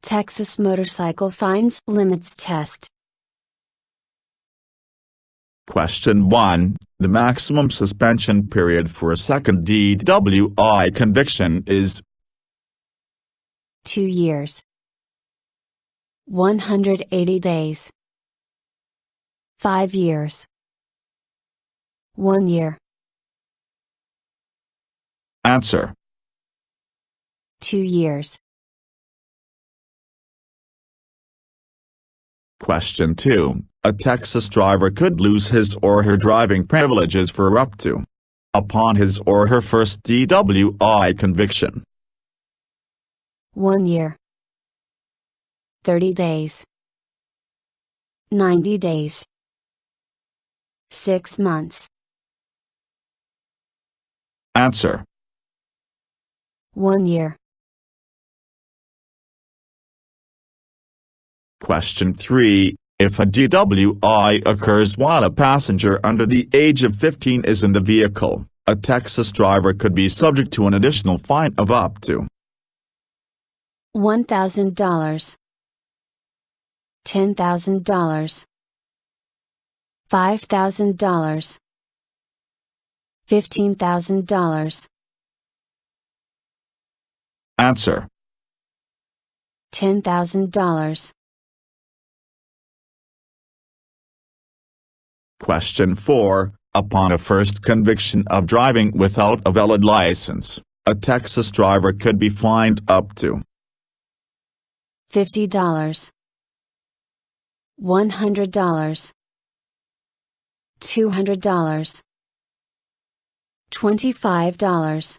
Texas Motorcycle Fines Limits Test. Question 1. The maximum suspension period for a second DWI conviction is 2 years. 180 days. 5 years. 1 year. Answer. 2 years. Question 2. A Texas driver could lose his or her driving privileges for up to upon his or her first DWI conviction. 1 year. 30 days. 90 days. 6 months. Answer. 1 year. Question 3. If a DWI occurs while a passenger under the age of 15 is in the vehicle, a Texas driver could be subject to an additional fine of up to $1,000. $10,000. $5,000. $15,000. Answer. $10,000. Question 4. Upon a first conviction of driving without a valid license, a Texas driver could be fined up to $50. $100. $200. $25.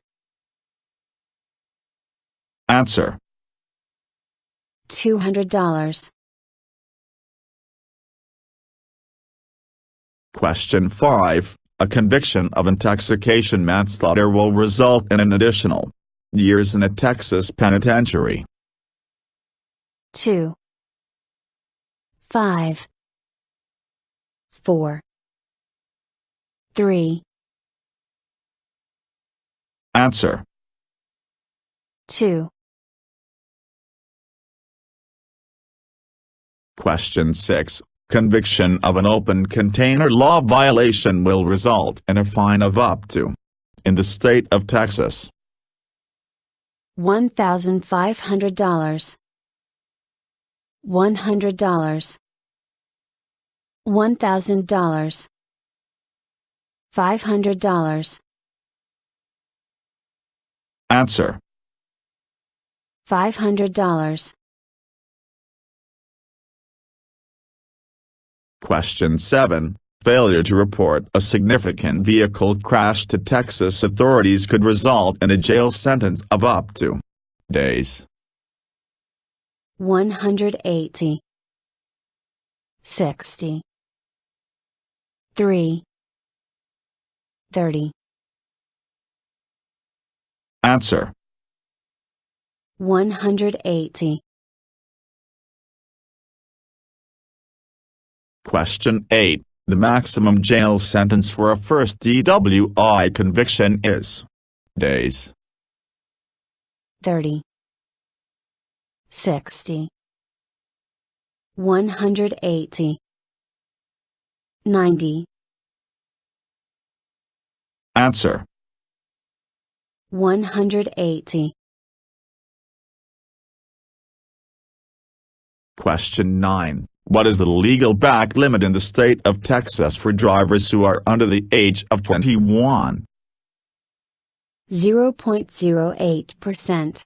Answer. $200. Question 5. A conviction of intoxication manslaughter will result in an additional years in a Texas penitentiary. 2. 5. 4. 3. Answer. 2. Question 6. Conviction of an open container law violation will result in a fine of up to, in the state of Texas, $1,500. $100. $1,000. $500. Answer. $500. Question 7. Failure to report a significant vehicle crash to Texas authorities could result in a jail sentence of up to days. 180. 60. 3. 30. Answer. 180. Question 8. The maximum jail sentence for a first DWI conviction is days. 30. 60. 180. 90. Answer. 180. Question 9. What is the legal back limit in the state of Texas for drivers who are under the age of 21? 0.08%.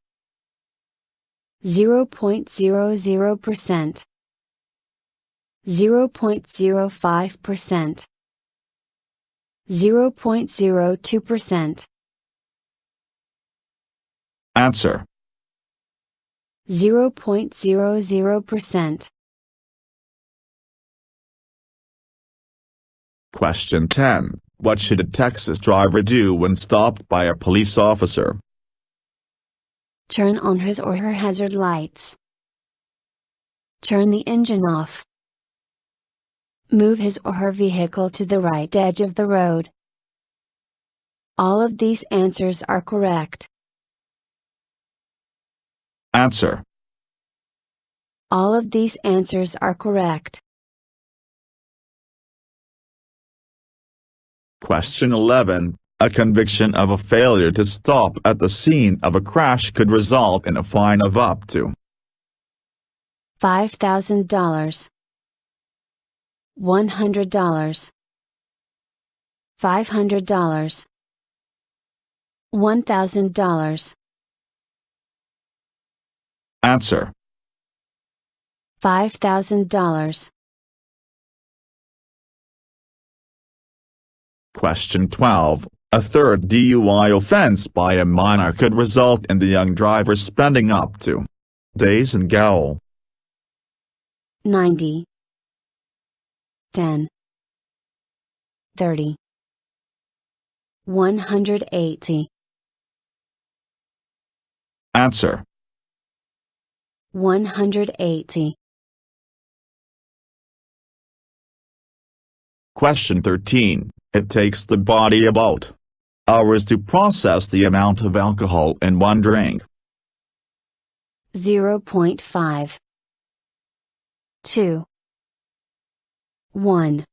0.00%. 0.05%. 0.02%. Answer. 0.00%. Question 10. What should a Texas driver do when stopped by a police officer? Turn on his or her hazard lights. Turn the engine off. Move his or her vehicle to the right edge of the road. All of these answers are correct. Answer. All of these answers are correct. Question 11. A conviction of a failure to stop at the scene of a crash could result in a fine of up to $5,000, $100, $500, $1,000. Answer. $5,000. Question 12. A third DUI offense by a minor could result in the young driver spending up to days in gaol. 90, 10, 30, 180. Answer. 180. Question 13. It takes the body about hours to process the amount of alcohol in one drink. 0.5, 2, 1,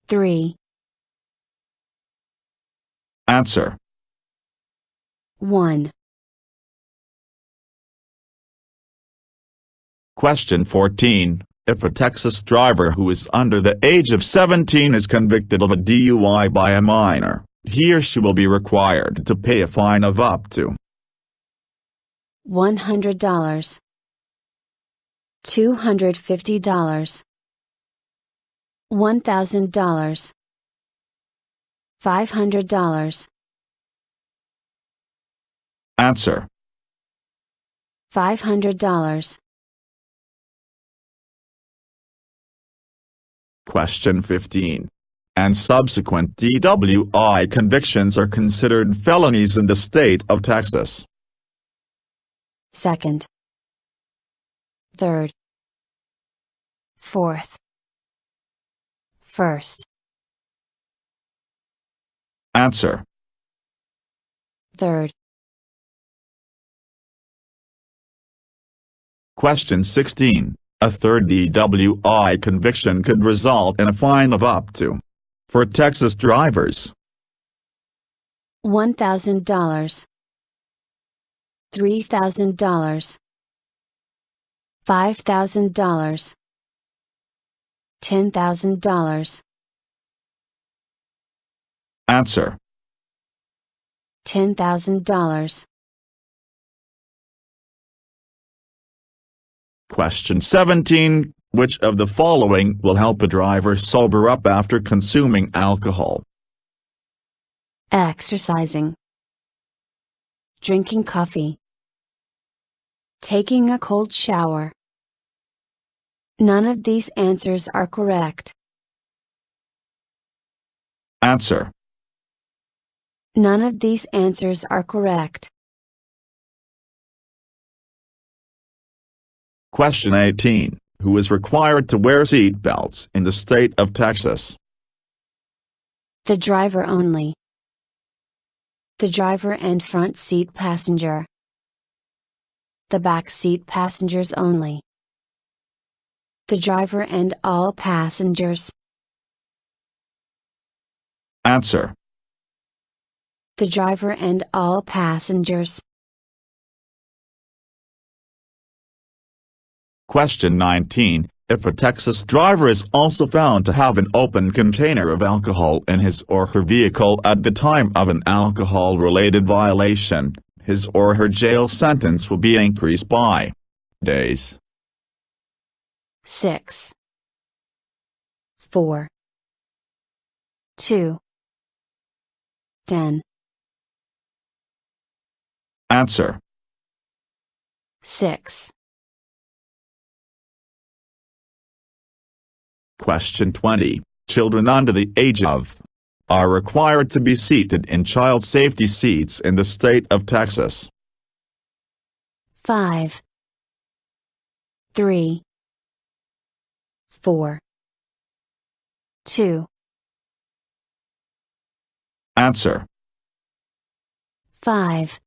3. Answer. 1. Question 14. If a Texas driver who is under the age of 17 is convicted of a DUI by a minor, he or she will be required to pay a fine of up to $100, $250, $1,000, $500. Answer. $500. Question 15. And subsequent DWI convictions are considered felonies in the state of Texas. Second, third, fourth, first. Answer. Third. Question 16. A third DWI conviction could result in a fine of up to, for Texas drivers, $1,000, $3,000, $5,000, $10,000. Answer. $10,000. Question 17. Which of the following will help a driver sober up after consuming alcohol? Exercising, drinking coffee, taking a cold shower. None of these answers are correct. Answer. None of these answers are correct. Question 18. Who is required to wear seat belts in the state of Texas? The driver only. The driver and front seat passenger. The back seat passengers only. The driver and all passengers. Answer. The driver and all passengers. Question 19. If a Texas driver is also found to have an open container of alcohol in his or her vehicle at the time of an alcohol-related violation, his or her jail sentence will be increased by days. 6, 4, 2, 10. Answer. 6. Question 20. Children under the age of are required to be seated in child safety seats in the state of Texas. 5, 3, 4, 2. Answer. 5.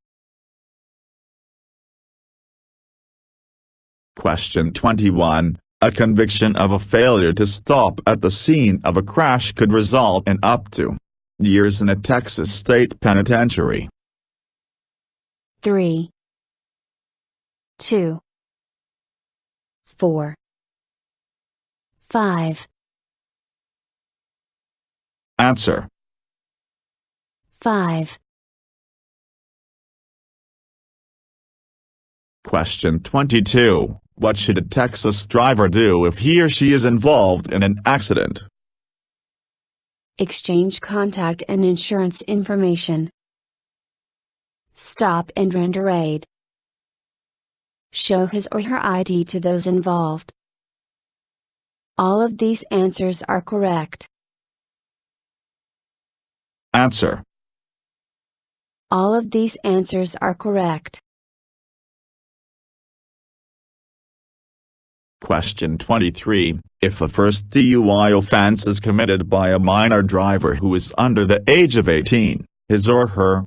Question 21. A conviction of a failure to stop at the scene of a crash could result in up to years in a Texas state penitentiary. 3, 2, 4, 5. Answer. 5. Question 22. What should a Texas driver do if he or she is involved in an accident? Exchange contact and insurance information. Stop and render aid. Show his or her ID to those involved. All of these answers are correct. Answer. All of these answers are correct. Question 23. If a first DUI offense is committed by a minor driver who is under the age of 18, his or her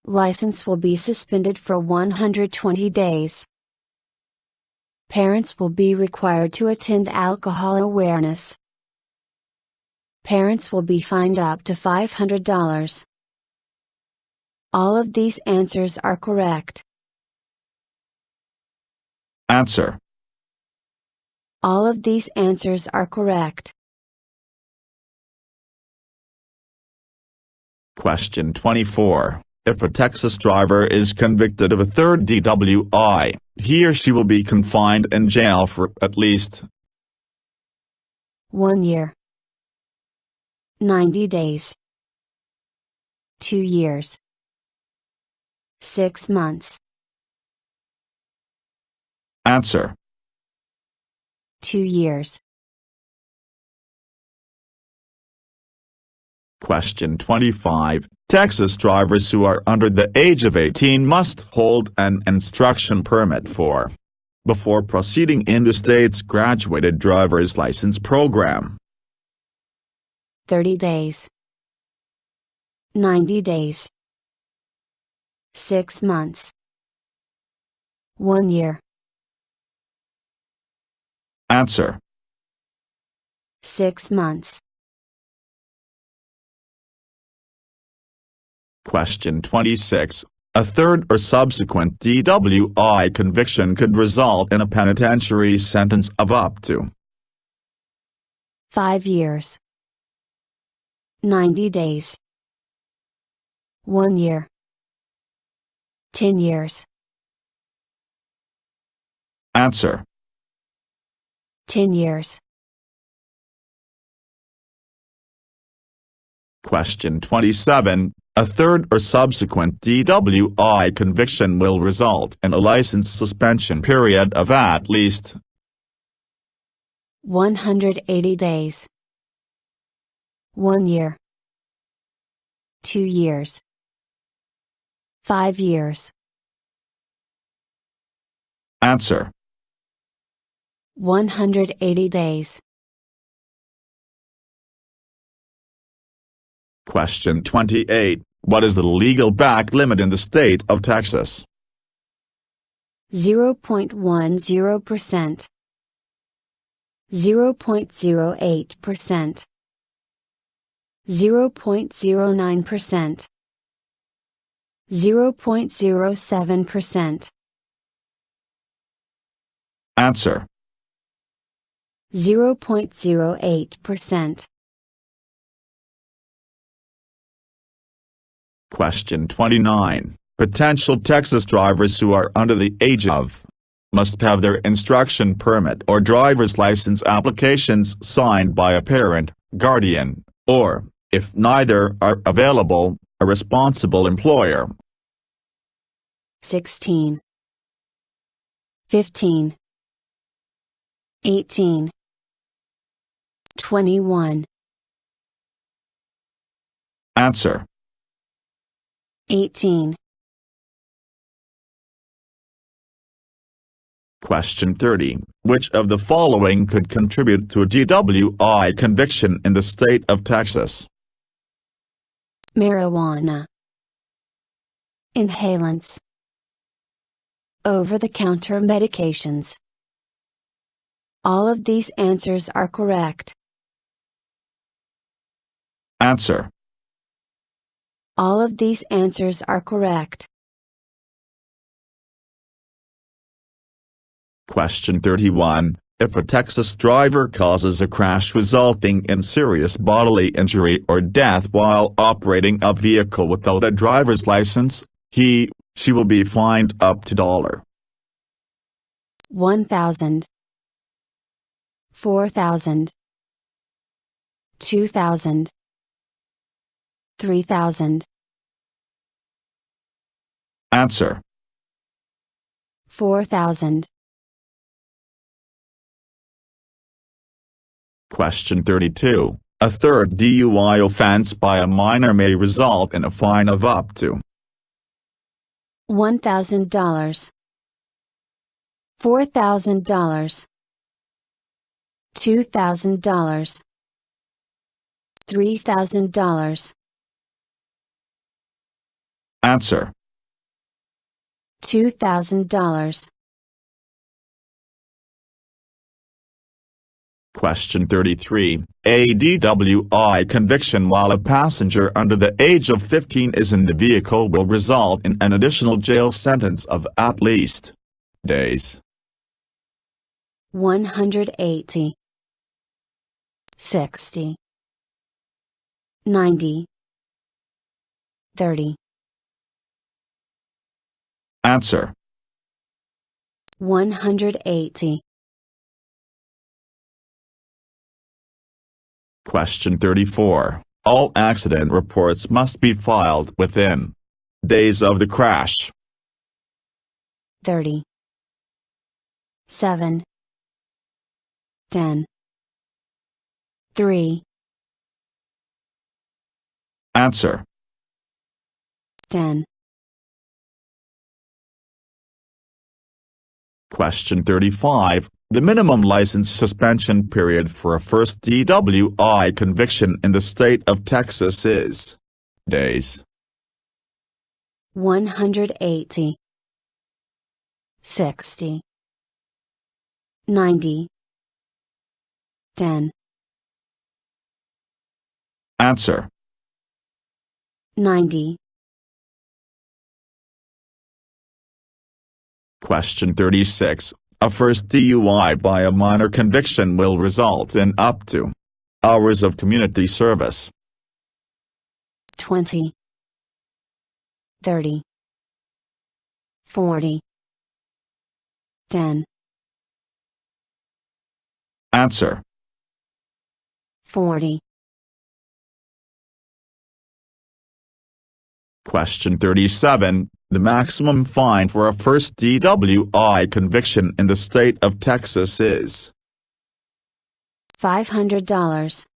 license will be suspended for 120 days. Parents will be required to attend alcohol awareness. Parents will be fined up to $500. All of these answers are correct. Answer. All of these answers are correct. Question 24. If a Texas driver is convicted of a third DWI, he or she will be confined in jail for at least 1 year, 90 days, 2 years, 6 months. Answer. 2 years. Question 25. Texas drivers who are under the age of 18 must hold an instruction permit before proceeding in the state's graduated driver's license program. 30 days. 90 days. 6 months. 1 year. Answer. 6 months. Question 26. A third or subsequent DWI conviction could result in a penitentiary sentence of up to 5 years. 90 days. 1 year. 10 years. Answer. 10 years. Question 27. A third or subsequent DWI conviction will result in a license suspension period of at least 180 days. 1 year. 2 years. 5 years. Answer. 180 days. Question 28. What is the legal back limit in the state of Texas? 0.10%. 0.08%. 0.09%. 0.07%. Answer. 0.08%. Question 29. Potential Texas drivers who are under the age of must have their instruction permit or driver's license applications signed by a parent, guardian, or, if neither are available, a responsible employer. 16. 15. 18. 21. Answer. 18. Question 30. Which of the following could contribute to a DWI conviction in the state of Texas? Marijuana. Inhalants. over-the-counter medications. All of these answers are correct. Answer. All of these answers are correct. Question 31. If a Texas driver causes a crash resulting in serious bodily injury or death while operating a vehicle without a driver's license, she will be fined up to $1,000, $1,000, $4,000, $2,000, $3,000. Answer. $4,000. Question 32. A third DUI offense by a minor may result in a fine of up to $1,000, $4,000, $2,000, $3,000. Answer. $2,000. Question 33. A DWI conviction while a passenger under the age of 15 is in the vehicle will result in an additional jail sentence of at least days. 180, 60, 90, 30. Answer. 180. Question 34. All accident reports must be filed within days of the crash. 30, 7, 10, 3. Answer. 10. Question 35. The minimum license suspension period for a first DWI conviction in the state of Texas is days. 180, 60, 90, 10. Answer. 90. Question 36. A first DUI by a minor conviction will result in up to hours of community service. 20, 30, 40, 10. Answer. 40. Question 37. The maximum fine for a first DWI conviction in the state of Texas is $500,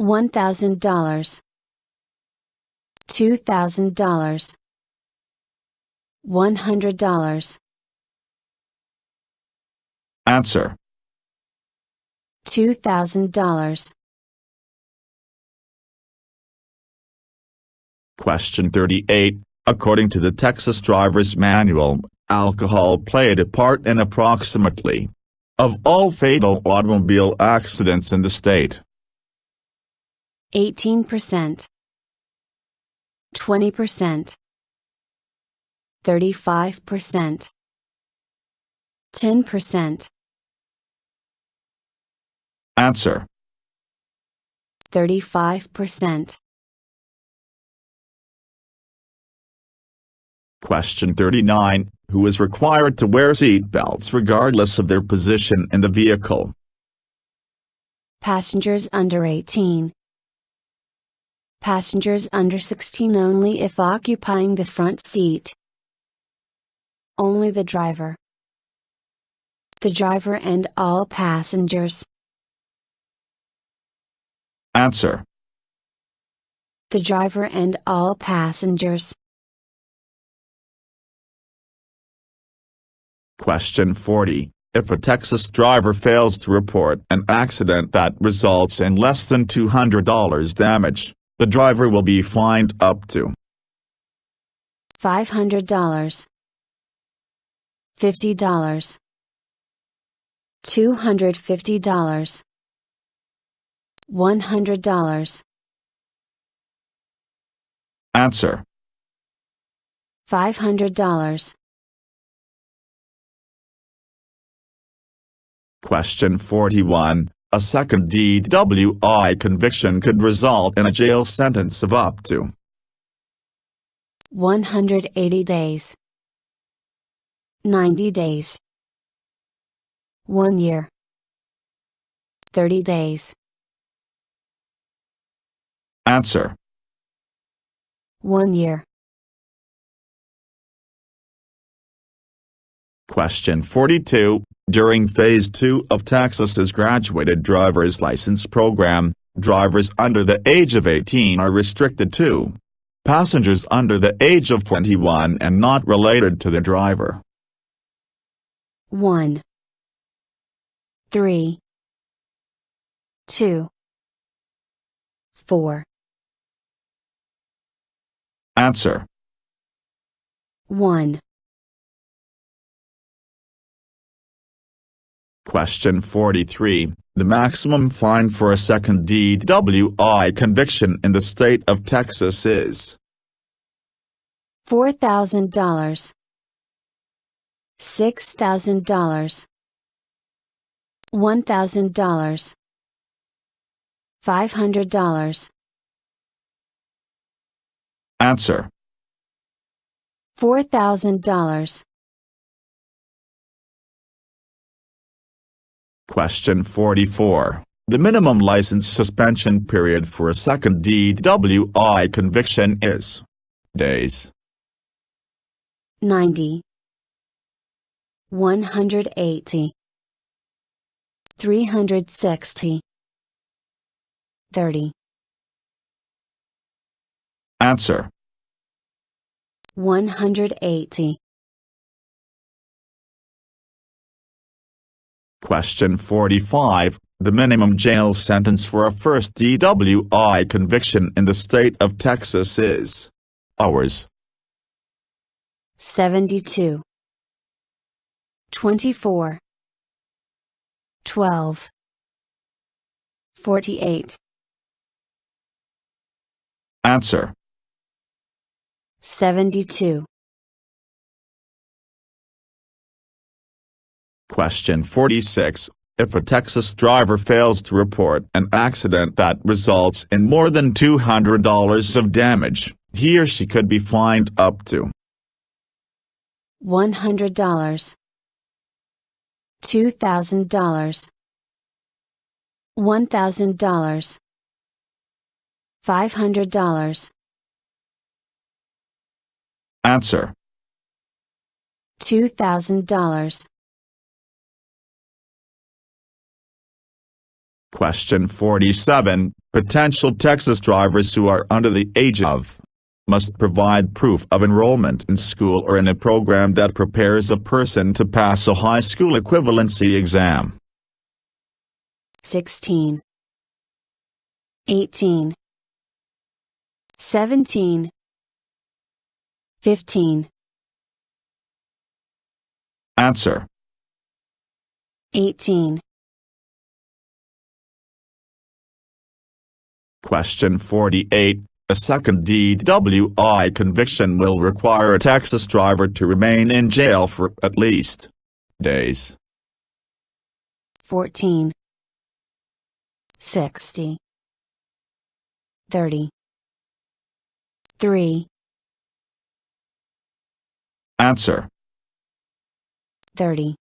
$1,000, $2,000, $100. Answer. $2,000. Question 38. According to the Texas Driver's Manual, alcohol played a part in approximately of all fatal automobile accidents in the state. 18%, 20%, 35%, 10%. Answer. 35%. Question 39. Who is required to wear seat belts regardless of their position in the vehicle? Passengers under 18. Passengers under 16 only if occupying the front seat. Only the driver. The driver and all passengers. Answer. The driver and all passengers. Question 40. If a Texas driver fails to report an accident that results in less than $200 damage, the driver will be fined up to $500, $50, $250, $100. Answer. $500. Question 41. A second DWI conviction could result in a jail sentence of up to 180 days, 90 days, 1 year, 30 days. Answer. 1 year. Question 42. During Phase 2 of Texas's graduated driver's license program, drivers under the age of 18 are restricted to passengers under the age of 21 and not related to the driver. 1, 3, 2, 4. Answer. 1. Question 43. The maximum fine for a second DWI conviction in the state of Texas is $4,000, $6,000, $1,000, $500. Answer. $4,000. Question 44. The minimum license suspension period for a second DWI conviction is days. 90, 180, 360, 30. Answer. 180. Question 45. The minimum jail sentence for a first DWI conviction in the state of Texas is hours. 72, 24, 12, 48. Answer. 72. Question 46. If a Texas driver fails to report an accident that results in more than $200 of damage, he or she could be fined up to $100, $2,000, $1,000, $500. Answer. $2,000. Question 47. Potential Texas drivers who are under the age of must provide proof of enrollment in school or in a program that prepares a person to pass a high school equivalency exam. 16, 18, 17, 15. Answer. 18. Question 48. A second DWI conviction will require a Texas driver to remain in jail for at least days. 14, 60, 30, 3. Answer. 30.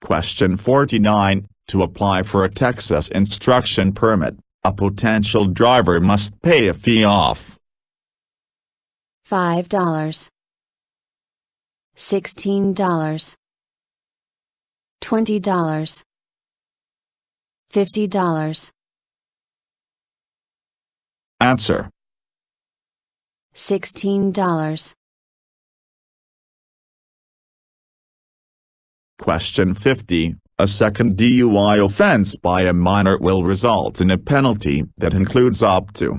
Question 49. To apply for a Texas instruction permit, a potential driver must pay a fee of $5, $16, $20, $50. Answer. $16. Question 50. A second DUI offense by a minor will result in a penalty that includes up to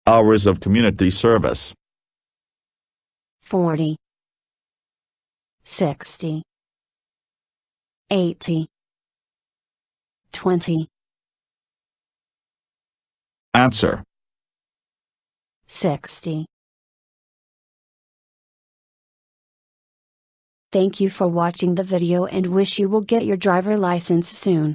hours of community service. 40, 60, 80, 20. Answer. 60. Thank you for watching the video and wish you will get your driver license soon.